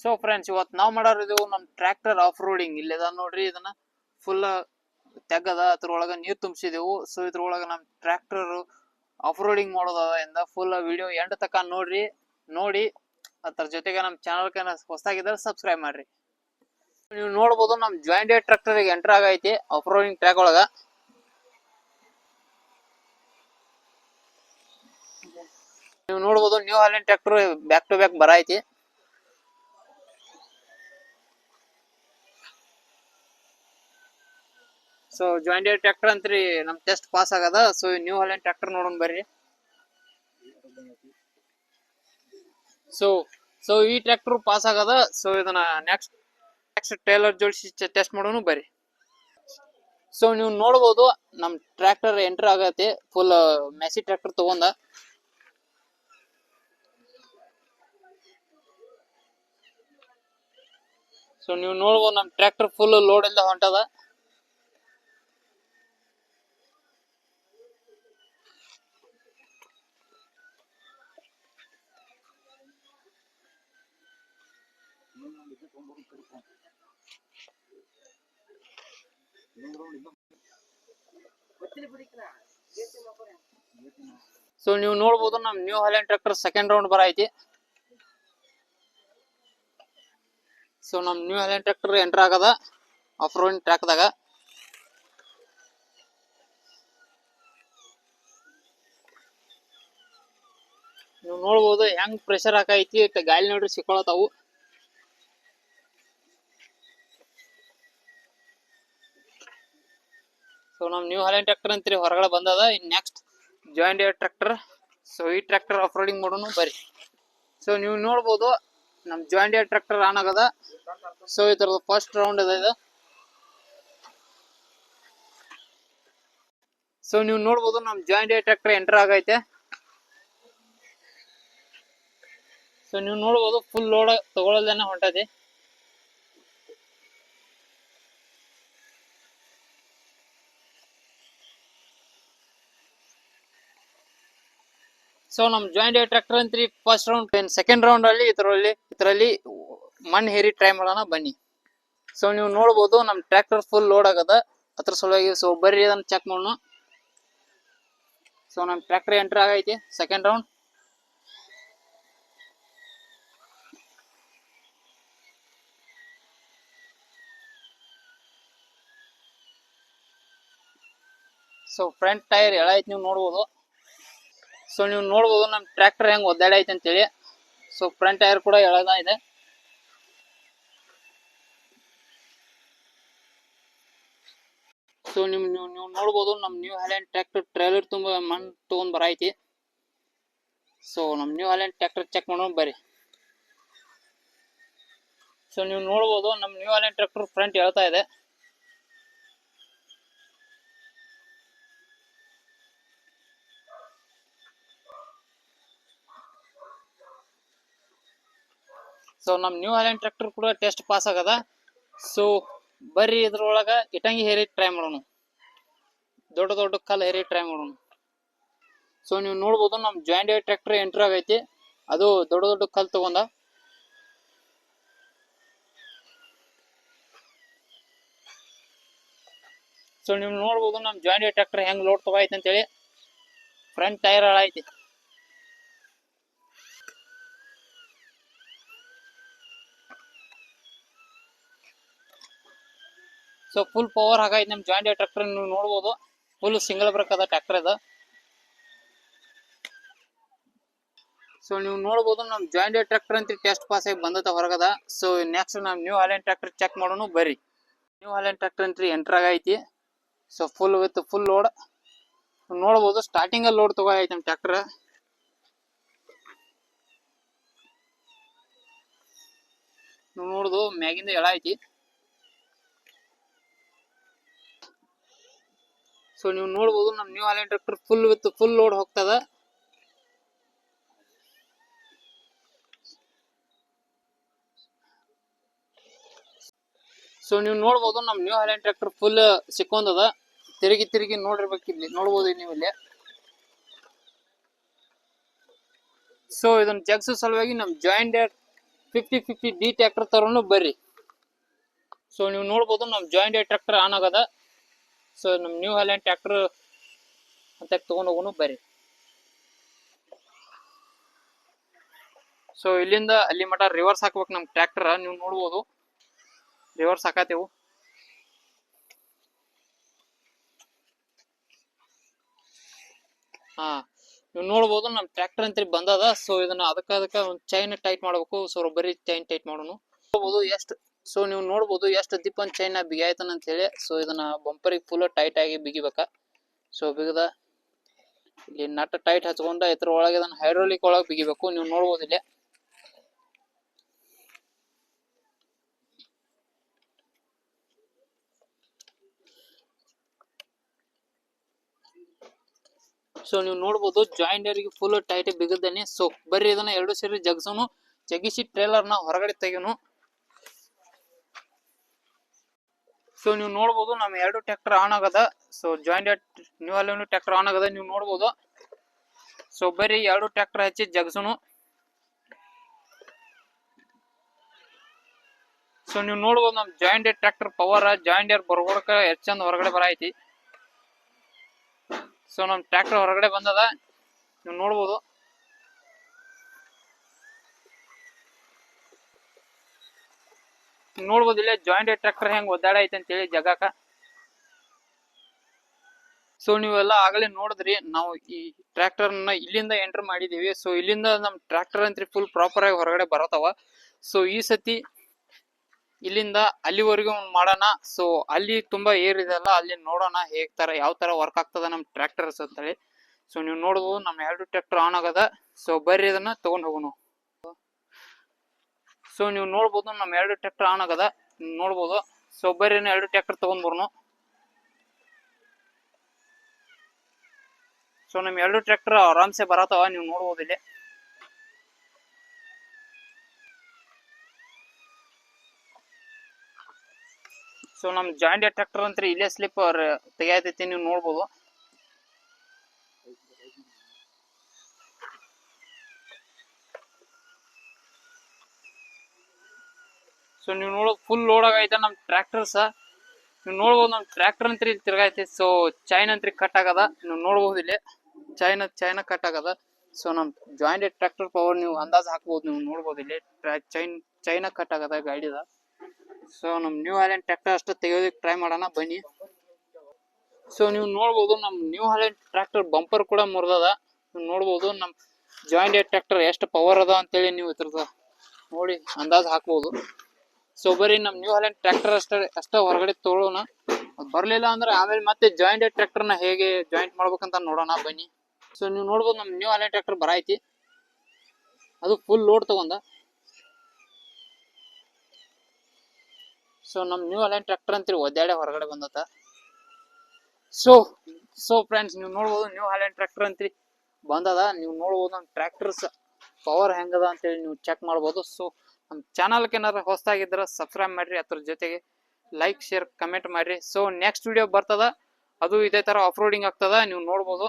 So friends, ಇವತ್ತು ನಾವು ಮಾಡೋರು ನಮ್ ಟ್ರ್ಯಾಕ್ಟರ್ ಆಫ್ ರೋಡಿಂಗ್ ಇಲ್ಲದ ನೋಡ್ರಿ. ಇದನ್ನ ಫುಲ್ ತೆಗದ ಅದ್ರೊಳಗ ನೀರ್ ತುಂಬಿಸಿದೆವು. ಸೊ ಇದ್ರೊಳಗ ನಮ್ ಟ್ರ್ಯಾಕ್ಟರ್ ಆಫ್ ರೋಡಿಂಗ್ ಮಾಡೋದ ಫುಲ್ ವಿಡಿಯೋ ಎಂಡ್ ತಕ ನೋಡ್ರಿ. ನೋಡಿ ಅದ್ರ ಜೊತೆಗೆ ನಮ್ ಚಾನಲ್ ಹೊಸದಾಗಿದ್ರೆ ಸಬ್ಸ್ಕ್ರೈಬ್ ಮಾಡ್ರಿ. ನೀವು ನೋಡ್ಬೋದು ನಮ್ ಜಾಯಿಂಟ್ ಟ್ರ್ಯಾಕ್ಟರ್ ಎಂಟರ್ ಆಗೈತಿ ಆಫ್ ರೋಡಿಂಗ್ ಟ್ರ್ಯಾಕ್ ಒಳಗ. ನೀವು ನೋಡ್ಬೋದು New Holland tractor back to back ಬರೈತಿ. ಸೊ ಜಾಯಿಂಟ್ ಟ್ರ್ಯಾಕ್ಟರ್ ಅಂತ್ರಿ ನಮ್ ಟೆಸ್ಟ್ ಪಾಸ್ ಆಗದ. ಸೊ ನ್ಯೂ ಹಾಲೆಂಡ್ ಟ್ರ್ಯಾಕ್ಟರ್ ನೋಡೋಣ ಬರ್ರಿ. ಸೊ ಈ ಟ್ರ್ಯಾಕ್ಟರ್ ಪಾಸ್ ಆಗದ. ಸೊ ಇದನ್ನ ನೆಕ್ಸ್ಟ್ ಟ್ರೇಲರ್ ಜೋಡಿಸಿ ಟೆಸ್ಟ್ ಮಾಡೋಣ ಬರ್ರಿ. ಸೊ ನೀವು ನೋಡ್ಬೋದು ನಮ್ ಟ್ರ್ಯಾಕ್ಟರ್ ಎಂಟರ್ ಆಗತ್ತೆ. ಫುಲ್ ಮೆಸಿ ಟ್ರ್ಯಾಕ್ಟರ್ ತಗೊಂಡ. ಸೊ ನೀವು ನೋಡ್ಬೋದು ನಮ್ ಟ್ರ್ಯಾಕ್ಟರ್ ಫುಲ್ ಲೋಡ್ ಎಲ್ಲ ಹೊಂಟದ. ಸೊ ನೀವು ನೋಡ್ಬೋದು ನಮ್ New Holland tractor second round ಬರೈತಿ. ಸೊ ನಮ್ ನ್ಯೂ ಹಾಲೆಂಡ್ ಟ್ರ್ಯಾಕ್ಟರ್ ಎಂಟರ್ ಆಗದ ಆಫ್ ರೋಡಿಂಗ್ ಟ್ರ್ಯಾಕ್ ದಾಗ. ನೀವು ನೋಡ್ಬೋದು ಹೆಂಗ್ ಪ್ರೆಷರ್ ಹಾಕೈತಿ. ಗಾಳಿ ನೋಡ್ರಿ ಸಿಕ್ಕೊಳತಾವು. ಸೊ ನಮ್ ನ್ಯೂ ಹಾಲೆಂಡ್ ಟ್ರ್ಯಾಕ್ಟರ್ ಅಂತ್ರಿ ಹೊರಗಡೆ ಬಂದದ. ಇನ್ ನೆಕ್ಸ್ಟ್ ಜಾಯಿಂಟ್ ಟ್ರ್ಯಾಕ್ಟರ್. ಸೊ ಈ ಟ್ರ್ಯಾಕ್ಟರ್ ಆಫ್ ರೋಡಿಂಗ್ ಮಾಡೋಣ ಬರ್ರಿ. ಸೊ ನೀವು ನೋಡ್ಬೋದು ನಮ್ ಜಾಯಿಂಟ್ ಟ್ರ್ಯಾಕ್ಟರ್ ಆನ್ ಆಗದ. ಸೊ ಇದ್ರದ್ದು ಫಸ್ಟ್ ರೌಂಡ್ ಅದ ಇದು. ಸೊ ನೀವು ನೋಡ್ಬೋದು ನಮ್ ಜಾಯಿಂಟ್ ಟ್ರ್ಯಾಕ್ಟರ್ ಎಂಟರ್ ಆಗೈತೆ. ಸೊ ನೀವು ನೋಡ್ಬೋದು ಫುಲ್ ಲೋಡ್ ತಗೊಳ್ಳೋದೇನೆ ಹೊಂಟತಿ. ಸೊ ನಮ್ ಜಾಯಿಂಟ್ ಟ್ರ್ಯಾಕ್ಟರ್ ಅಂತ್ರಿ ಫಸ್ಟ್ ರೌಂಡ್. ಸೆಕೆಂಡ್ ರೌಂಡ್ ಅಲ್ಲಿ ಇದರಲ್ಲಿ ಮಣ್ಣು ಹೇರಿ ಟ್ರೈ ಮಾಡೋಣ ಬನ್ನಿ. ಸೊ ನೀವು ನೋಡ್ಬೋದು ನಮ್ ಟ್ರ್ಯಾಕ್ಟರ್ ಫುಲ್ ಲೋಡ್ ಆಗದ ಅದ್ರ ಸಲುವಾಗಿ. ಸೊ ಬರ್ರಿ ಅದನ್ನ ಚೆಕ್ ಮಾಡೋಣ. ಸೊ ನಮ್ ಟ್ರ್ಯಾಕ್ಟರ್ ಎಂಟರ್ ಆಗೈತಿ second round. So front tyre ಎಳೈತಿ ನೀವು ನೋಡ್ಬೋದು. ಸೊ ನೀವು ನೋಡ್ಬೋದು ನಮ್ ಟ್ರ್ಯಾಕ್ಟರ್ ಹೆಂಗ್ ಒದ್ದಾಡೈತಿ ಅಂತೇಳಿ. ಸೊ ಫ್ರಂಟ್ ಟೈರ್ ಕೂಡ ಎಳದ ಇದೆ. ಸೊ ನೀವು ನೋಡ್ಬೋದು ನಮ್ ನ್ಯೂ ಹಾಲೆಂಡ್ ಟ್ರ್ಯಾಕ್ಟರ್ ಟ್ರೇಲರ್ ತುಂಬಾ ಮಣ್ಣು ತಗೊಂಡ್ ಬರೈತಿ. ಸೊ ನಮ್ ನ್ಯೂ ಹಾಲೆಂಡ್ ಟ್ರ್ಯಾಕ್ಟರ್ ಚೆಕ್ ಮಾಡೋಣ ಬರ್ರಿ. ಸೊ ನೀವು ನೋಡ್ಬೋದು ನಮ್ ನ್ಯೂ ಹಾಲೆಂಡ್ ಟ್ರ್ಯಾಕ್ಟರ್ ಫ್ರಂಟ್ ಎಳ್ತಾ ಇದೆ. ಸೊ ನಮ್ ನ್ಯೂ ಹಾಲೆಂಡ್ ಟ್ರ್ಯಾಕ್ಟರ್ ಕೂಡ ಟೆಸ್ಟ್ ಪಾಸ್ ಆಗದ. ಸೊ ಬರ್ರಿ ಇದ್ರೊಳಗ ಇಟಂಗಿ ಹೇರಿ ಟ್ರೈ ಮಾಡೋಣ. ದೊಡ್ಡ ದೊಡ್ಡ ಕಲ್ಲು ಹೇರಿ ಟ್ರೈ ಮಾಡೋಣ. ಸೊ ನೀವು ನೋಡ್ಬೋದು ನಮ್ ಜಾಯಿಂಟ್ ಟ್ರ್ಯಾಕ್ಟರ್ ಎಂಟರ್ ಆಗೈತಿ. ಅದು ದೊಡ್ಡ ದೊಡ್ಡ ಕಲ್ಲು ತಗೊಂಡ. ಸೊ ನೀವು ನೋಡ್ಬೋದು ನಮ್ ಜಾಯಿಂಟ್ ಟ್ರ್ಯಾಕ್ಟರ್ ಹೆಂಗ್ ಲೋಡ್ ತಗೋೈತಿ ಅಂತೇಳಿ. ಫ್ರಂಟ್ ಟೈರ್ ಹಾಳೈತಿ. ಸೊ ಫುಲ್ ಪವರ್ ಹಾಕೈತಿ ನಮ್ ಜಾಯಿಂಟ್ ಟ್ರ್ಯಾಕ್ಟರ್. ನೀವು ನೋಡ್ಬೋದು ಫುಲ್ ಸಿಂಗಲ್ ಬ್ರೇಕ್ ಅದ ಟ್ರ್ಯಾಕ್ಟರ್ ಅದ. ಸೊ ನೀವು ನೋಡ್ಬೋದು ನಮ್ ಜಾಯಿಂಟ್ ಟ್ರ್ಯಾಕ್ಟರ್ ಅಂತ ಟೆಸ್ಟ್ ಪಾಸ್ ಆಗಿ ಬಂದತ ಹೊರಗದ. ಸೊ ನೆಕ್ಸ್ಟ್ ನಮ್ ನ್ಯೂ ಹಾಲೆಂಡ್ ಟ್ರ್ಯಾಕ್ಟರ್ ಚೆಕ್ ಮಾಡೋಣ ಬರ್ರಿ. ನ್ಯೂ ಹಾಲೆಂಡ್ ಟ್ರ್ಯಾಕ್ಟರ್ ಅಂತ ಎಂಟರ್ ಆಗೈತಿ. So full with full load ನೋಡ್ಬೋದು. ಸ್ಟಾರ್ಟಿಂಗ್ ಅಲ್ಲಿ ಲೋಡ್ ತಗೋಐತಿ ನಮ್ ಟ್ರ್ಯಾಕ್ಟರ್. ನೋಡುದು ಮ್ಯಾಗಿಂದ ಎಳ ಐತಿ. ಸೊ ನೀವು ನೋಡ್ಬೋದು ನಮ್ New Holland tractor full with full load ಹೋಗ್ತದ. ಸೊ ನೀವು ನೋಡ್ಬೋದು ನಮ್ ನ್ಯೂ ಹಾಲೆಂಡ್ ಟ್ರ್ಯಾಕ್ಟರ್ ಫುಲ್ ಸಿಕ್ಕೊಂದದ. ತಿರುಗಿ ನೋಡಿರ್ಬೇಕು ಇಲ್ಲಿ ನೋಡ್ಬೋದು ನೀವು ಇಲ್ಲಿ. ಸೊ ಇದನ್ನ ಜಗ್ಸೋ ಸಲುವಾಗಿ ನಮ್ ಜಾಯಿಂಟ್ 5050 ಡಿ ಟ್ರ್ಯಾಕ್ಟರ್ ತರೋನು ಬರ್ರಿ. ಸೊ ನೀವು ನೋಡ್ಬೋದು ನಮ್ಮ ಜಾಯಿಂಟ್ ಟ್ರ್ಯಾಕ್ಟರ್ ಆನ್ ಆಗದ. ಸೊ ನಮ್ಮ ನ್ಯೂ ಹಾಲೆಂಡ್ ಟ್ರ್ಯಾಕ್ಟರ್ ಅಂತ ತಗೊಂಡ್ ಹೋಗೋನು ಬರ್ರಿ. ಸೊ ಇಲ್ಲಿಂದ ಅಲ್ಲಿ ಮಟ ರಿವರ್ಸ್ ಹಾಕ್ಬೇಕು ನಮ್ಮ ಟ್ರ್ಯಾಕ್ಟರ್. ನೀವು ನೋಡ್ಬೋದು ರಿವರ್ಸ್ ಹಾಕತೇವು. ನೀವು ನೋಡ್ಬೋದು ನಮ್ಮ ಟ್ರ್ಯಾಕ್ಟರ್ ಅಂತ ಬಂದದ. ಸೊ ಇದನ್ನ ಅದಕ್ಕ ಒಂದು ಚೈನ್ ಟೈಟ್ ಮಾಡ್ಬೇಕು. ಸೊ ಬರೀ ಚೈನ್ ಟೈಟ್ ಮಾಡೋನು. ನೋಡ್ಬೋದು ಎಷ್ಟು. ಸೊ ನೀವು ನೋಡ್ಬೋದು ಎಷ್ಟು ದಿಪ್ಪನ್ ಚೈನ್ ಬಿಗಿಯಾಯ್ತಾನ ಅಂತ ಹೇಳಿ. ಸೊ ಇದನ್ನ ಬಂಪರಿಗೆ ಫುಲ್ ಟೈಟ್ ಆಗಿ ಬಿಗಿಬೇಕ. ಸೊ ಬಿಗದ ಇಲ್ಲಿ ನಟ್ ಟೈಟ್ ಹಚ್ಕೊಂಡ ಇದ್ರ ಒಳಗೆ ಇದನ್ನ ಹೈಡ್ರೋಲಿಕ್ ಒಳಗೆ ಬಿಗಿಬೇಕು. ನೀವು ನೋಡ್ಬೋದು ಇಲ್ಲಿ. ಸೊ ನೀವು ನೋಡ್ಬೋದು ಜಾಯಿಂಡರ್ಗೆ ಫುಲ್ ಟೈಟ್ ಬಿಗದೇನೆ. ಸೊ ಬರ್ರಿ ಇದನ್ನ ಎರಡು ಸೇರಿ ಜಗ್ಸೋನು. ಜಗಿಸಿ ಟ್ರೇಲರ್ ನ ಹೊರಗಡೆ ತೆಗೆನು. ಸೊ ನೀವು ನೋಡ್ಬೋದು ನಮ್ಮ ಎರಡು ಟ್ರ್ಯಾಕ್ಟರ್ ಆನ್ ಆಗದ. ಸೊ ಜಾಯಿಂಡರ್ ನ್ಯೂ ಹಾಲೆಂಡ್ ಟ್ರ್ಯಾಕ್ಟರ್ ಆನ್ ಆಗದ. ನೀವು ನೋಡ್ಬೋದು. ಸೊ ಬರ್ರಿ ಎರಡು ಟ್ರ್ಯಾಕ್ಟರ್ ಹಚ್ಚಿ ಜಗ್ಸೋನು. ಸೊ ನೀವು ನೋಡ್ಬೋದು ನಮ್ ಜಾಯಿಂಡರ್ ಟ್ರ್ಯಾಕ್ಟರ್ ಪವರ್ ಜಾಯಿಂಡರ್ ಬರ್ಗೋಡಕ ಎಷ್ಟು ಚಂದ ಹೊರಗಡೆ ಬರೈತಿ. ಸೊ ನಮ್ ಟ್ರ್ಯಾಕ್ಟರ್ ಹೊರಗಡೆ ಬಂದದ. ನೀವು ನೋಡ್ಬೋದು. ನೋಡ್ಬೋದು ಇಲ್ಲೇ ಜಾಯಿಂಟ್ ಟ್ರ್ಯಾಕ್ಟರ್ ಹೆಂಗ್ ಒದ್ದಾಡೈತೆ ಅಂತ ಹೇಳಿ ಜಗಾಕ. ಸೊ ನೀವೆಲ್ಲ ಆಗಲೇ ನೋಡಿದ್ರಿ. ನಾವು ಈ ಟ್ರ್ಯಾಕ್ಟರ್ ನ ಇಲ್ಲಿಂದ ಎಂಟರ್ ಮಾಡಿದೀವಿ. ಸೊ ಇಲ್ಲಿಂದ ನಮ್ ಟ್ರ್ಯಾಕ್ಟರ್ ಅಂತ ಫುಲ್ ಪ್ರಾಪರ್ ಆಗಿ ಹೊರಗಡೆ ಬರತ್ತವ. ಸೊ ಈ ಸತಿ ಇಲ್ಲಿಂದ ಅಲ್ಲಿವರೆಗೂ ಮಾಡೋಣ. ಸೊ ಅಲ್ಲಿ ತುಂಬಾ ಏರ್ ಇದೆ ಅಲ್ಲ, ಅಲ್ಲಿ ನೋಡೋಣ ಹೇಗ್ ತರ ಯಾವ ತರ ವರ್ಕ್ ಆಗ್ತದ ನಮ್ ಟ್ರ್ಯಾಕ್ಟರ್ಸ್ ಅಂತ ಹೇಳಿ. ಸೊ ನೀವು ನೋಡ್ಬೋದು ನಮ್ ಎರಡು ಟ್ರ್ಯಾಕ್ಟರ್ ಆನ್ ಆಗದ. ಸೊ ಬರ್ರಿ ಇದನ್ನ ತಗೊಂಡ್ ಹೋಗೋಣ. ಸೊ ನೀವು ನೋಡ್ಬೋದು ನಮ್ ಎರಡು ಟ್ರ್ಯಾಕ್ಟರ್ ಆನ್ ಆಗದ. ನೋಡ್ಬೋದು. ಸೊ ಬರ್ರಿ ಎರಡು ಟ್ರ್ಯಾಕ್ಟರ್ ತಗೊಂಡ್ ಬರ್ನು. ಸೊ ನಮ್ ಎರಡು ಟ್ರ್ಯಾಕ್ಟರ್ ಆರಾಮ್ಸೆ ಬರತ್ತವ. ನೀವು ನೋಡ್ಬೋದು ಇಲ್ಲಿ. ಸೊ ನಮ್ ಜಾಯಿಂಟ್ ಟ್ರ್ಯಾಕ್ಟರ್ ಅಂತ ಇಲ್ಲೇ ಸ್ಲಿಪ್ ತೆಗಿಯತೈತಿ. ನೀವು ನೋಡ್ಬೋದು. ಸೊ ನೀವು ನೋಡೋದು ಫುಲ್ ಲೋಡ್ ಆಗೈತೆ ನಮ್ ಟ್ರ್ಯಾಕ್ಟರ್ಸ್. ನೀವು ನೋಡ್ಬೋದು ನಮ್ ಟ್ರ್ಯಾಕ್ಟರ್ ಅಂತ ಇಲ್ಲಿ ತಿರ್ಗೈತಿ. ಸೊ ಚೈನ್ ಅಂತ ಕಟ್ ಆಗದ. ನೀವು ನೋಡ್ಬೋದು ಇಲ್ಲಿ ಚೈನ ಕಟ್ ಆಗದ. ಸೊ ನಮ್ ಜಾಯಿಂಟ್ ಟ್ರ್ಯಾಕ್ಟರ್ ಪವರ್ ನೀವು ಅಂದಾಜ್ ಹಾಕ್ಬೋದು. ನೀವು ನೋಡ್ಬೋದು ಇಲ್ಲಿ ಚೈನ ಕಟ್ ಆಗದ ಗಾಡಿದ. ಸೊ ನಮ್ ನ್ಯೂ ಹಾಲೆಂಡ್ ಟ್ರ್ಯಾಕ್ಟರ್ ಅಷ್ಟು ತೆಗಿಯೋದಕ್ಕೆ ಟ್ರೈ ಮಾಡೋಣ ಬನ್ನಿ. ಸೊ ನೀವು ನೋಡ್ಬೋದು ನಮ್ ನ್ಯೂ ಹಾಲೆಂಡ್ ಟ್ರ್ಯಾಕ್ಟರ್ ಬಂಪರ್ ಕೂಡ ಮುರಿದದ. ನೀವು ನೋಡ್ಬೋದು ನಮ್ ಜಾಯಿಂಟ್ ಟ್ರ್ಯಾಕ್ಟರ್ ಎಷ್ಟು ಪವರ್ ಅದ ಅಂತೇಳಿ ನೀವು ಇದ್ರದ ನೋಡಿ ಅಂದಾಜ್ ಹಾಕ್ಬೋದು. ಸೊ ಬರೀ ನಮ್ ನ್ಯೂ ಹಾಲೆಂಡ್ ಟ್ರ್ಯಾಕ್ಟರ್ ಅಷ್ಟ ಹೊರಗಡೆ ತಗೊಳ್ಳೋಣ. ಬರ್ಲಿಲ್ಲ ಅಂದ್ರೆ ಆಮೇಲೆ ಮತ್ತೆ ಜಾಯಿಂಟ್ ಟ್ರ್ಯಾಕ್ಟರ್ ನ ಹೇಗೆ ಜಾಯಿಂಟ್ ಮಾಡ್ಬೇಕಂತ ನೋಡೋಣ ಬನ್ನಿ. ಸೊ ನೀವು ನೋಡ್ಬೋದು ನಮ್ ನ್ಯೂ ಹಾಲೆಂಡ್ ಟ್ರ್ಯಾಕ್ಟರ್ ಬರೈತಿ. ಅದು ಫುಲ್ ಲೋಡ್ ತಗೊಂಡ. ಸೊ ನಮ್ ನ್ಯೂ ಹಾಲೆಂಡ್ ಟ್ರ್ಯಾಕ್ಟರ್ ಅಂತ ಒದ್ದಾಡೆ ಹೊರಗಡೆ ಬಂದತ. ಸೊ ಫ್ರೆಂಡ್ಸ್ ನೀವು ನೋಡ್ಬೋದು ನ್ಯೂ ಹಾಲೆಂಡ್ ಟ್ರ್ಯಾಕ್ಟರ್ ಅಂತ ಬಂದದ. ನೀವು ನೋಡ್ಬೋದು ನಮ್ ಟ್ರ್ಯಾಕ್ಟರ್ಸ್ ಪವರ್ ಹೆಂಗದ ಅಂತೇಳಿ ನೀವು ಚೆಕ್ ಮಾಡ್ಬೋದು. ಸೊ ನಮ್ಮ ಚಾನಲ್ಗೆ ಏನಾದ್ರು ಹೊಸದಾಗಿದ್ರೆ ಸಬ್ಸ್ಕ್ರೈಬ್ ಮಾಡ್ರಿ. ಅದ್ರ ಜೊತೆಗೆ ಲೈಕ್ ಶೇರ್ ಕಮೆಂಟ್ ಮಾಡ್ರಿ. ಸೊ ನೆಕ್ಸ್ಟ್ ವಿಡಿಯೋ ಬರ್ತದ. ಅದು ಇದೇ ತರ ಆಫ್ ರೋಡಿಂಗ್ ಆಗ್ತದ. ನೀವು ನೋಡ್ಬೋದು.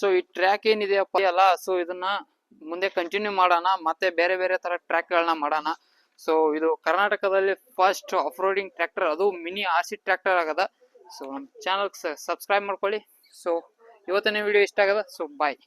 ಸೊ ಈ ಟ್ರ್ಯಾಕ್ ಏನಿದೆಯಪ್ಪ ಅಲ್ಲ, ಸೊ ಇದನ್ನ ಮುಂದೆ ಕಂಟಿನ್ಯೂ ಮಾಡೋಣ. ಮತ್ತೆ ಬೇರೆ ಬೇರೆ ತರ ಟ್ರ್ಯಾಕ್ ಗಳನ್ನ ಮಾಡೋಣ. ಸೊ ಇದು ಕರ್ನಾಟಕದಲ್ಲಿ ಫಸ್ಟ್ ಆಫ್ ರೋಡಿಂಗ್ ಟ್ರ್ಯಾಕ್ಟರ್. ಅದು ಮಿನಿ RC ಟ್ರ್ಯಾಕ್ಟರ್ ಆಗದ. ಸೊ ನಮ್ಮ ಚಾನಲ್ ಸಬ್ಸ್ಕ್ರೈಬ್ ಮಾಡ್ಕೊಳ್ಳಿ. ಸೊ ಇವತ್ತಿನ ವಿಡಿಯೋ ಇಷ್ಟ ಆಗದ. ಸೊ ಬಾಯ್.